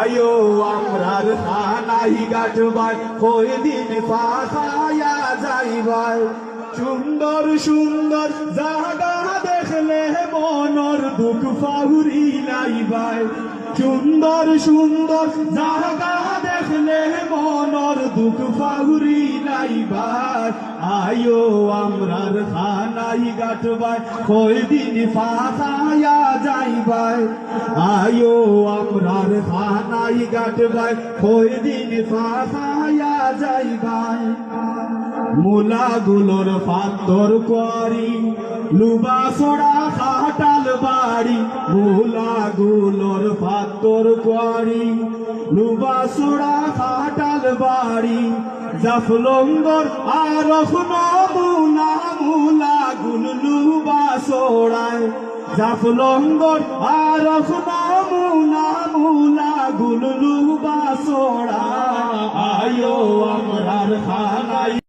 আয়ো আমরার খানাই গাটবাই কই দিন পাখায়া যাইবাই সুন্দর সুন্দর জায়গা দেখলে মনর দুঃখ ফাউরি লাইবাই সুন্দর সুন্দর জায়গা দেখলে মনর দুঃখ ফাউরি লাইবাই আয়ো আমরার খানাই গাটবাই কই দিন পাখায়া যাইবাই আয়ো আমরার খানাই গাটবাই কই দিন পাখায়া যাইবাই মুলাগুলোর পাথর কোয়ারি লুবা সোড়া খাটাল বাড়ি মুলাগুলোর পাথর কোয়ারি লুবা সোড়া খাটাল বাড়ি জাফলঙ্গর আর মুলা মুলাগুল লুবা সোড়ায় জাফলঙ্গর আর মুলা মুলাগুল লুবা সোড়া আয়ো আমরার খানাই